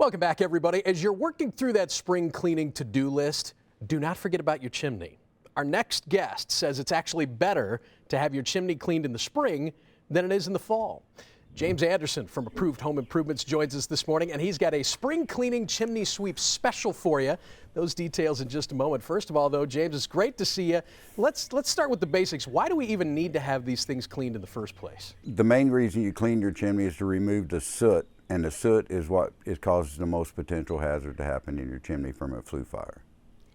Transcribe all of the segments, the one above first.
Welcome back, everybody. As you're working through that spring cleaning to-do list, do not forget about your chimney. Our next guest says it's actually better to have your chimney cleaned in the spring than it is in the fall. James Anderson from Approved Home Improvements joins us this morning, and he's got a spring cleaning chimney sweep special for you. Those details in just a moment. First of all, though, James, it's great to see you. Let's start with the basics. Why do we even need to have these things cleaned in the first place? The main reason you clean your chimney is to remove the soot, and the soot is what causes the most potential hazard to happen in your chimney from a flue fire.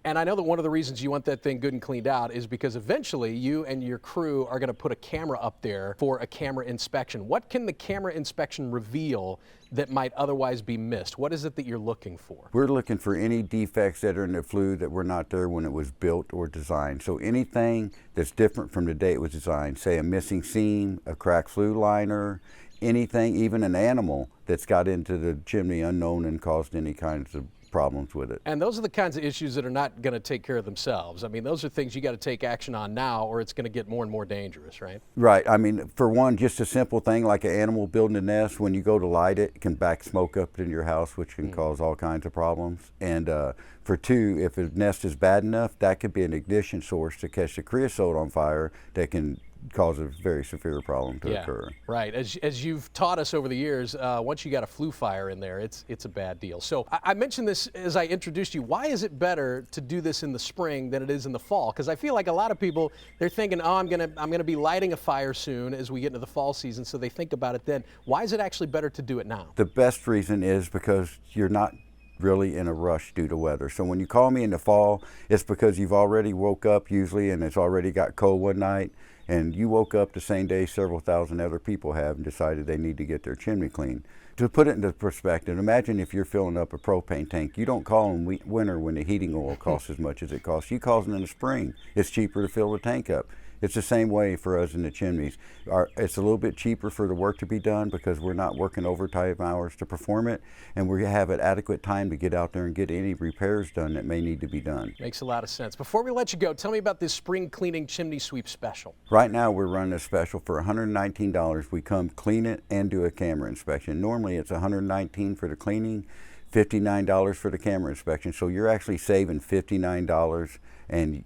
And I know that one of the reasons you want that thing good and cleaned out is because eventually you and your crew are going to put a camera up there for a camera inspection. What can the camera inspection reveal that might otherwise be missed? What is it that you're looking for? We're looking for any defects that are in the flue that were not there when it was built or designed. So anything that's different from the day it was designed, say a missing seam, a cracked flue liner, anything, even an animal that's got into the chimney unknown and caused any kinds of problems with it. And those are the kinds of issues that are not going to take care of themselves. I mean, those are things you got to take action on now, or it's going to get more and more dangerous, right? Right. I mean, for one, just a simple thing like an animal building a nest, when you go to light it, it can back smoke up in your house, which can cause all kinds of problems. And for two, if a nest is bad enough, that could be an ignition source to catch the creosote on fire that can cause a very severe problem to occur. Right. As you've taught us over the years, once you got a flue fire in there, it's a bad deal. So I mentioned this as I introduced you. Why is it better to do this in the spring than it is in the fall? Because I feel like a lot of people, they're thinking, oh, I'm gonna be lighting a fire soon as we get into the fall season, so they think about it then. Why is it actually better to do it now? The best reason is because you're not really in a rush due to weather. So when you call me in the fall, it's because you've already woke up usually and it's already got cold one night, and you woke up the same day several thousand other people have and decided they need to get their chimney cleaned. To put it into perspective, imagine if you're filling up a propane tank. You don't call in winter when the heating oil costs as much as it costs. You call in the spring. It's cheaper to fill the tank up. It's the same way for us in the chimneys. It's a little bit cheaper for the work to be done because we're not working overtime hours to perform it, and we have an adequate time to get out there and get any repairs done that may need to be done. Makes a lot of sense. Before we let you go, tell me about this spring cleaning chimney sweep special. Right now we're running a special for $119. We come clean it and do a camera inspection. Normally it's $119 for the cleaning, $59 for the camera inspection. So you're actually saving $59 and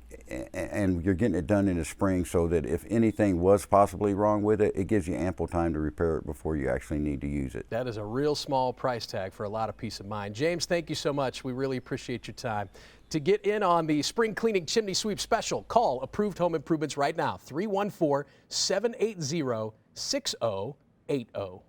you're getting it done in the spring so that if anything was possibly wrong with it, it gives you ample time to repair it before you actually need to use it. That is a real small price tag for a lot of peace of mind. James, thank you so much. We really appreciate your time. To get in on the spring cleaning chimney sweep special, call Approved Home Improvements right now, 314-780-6080.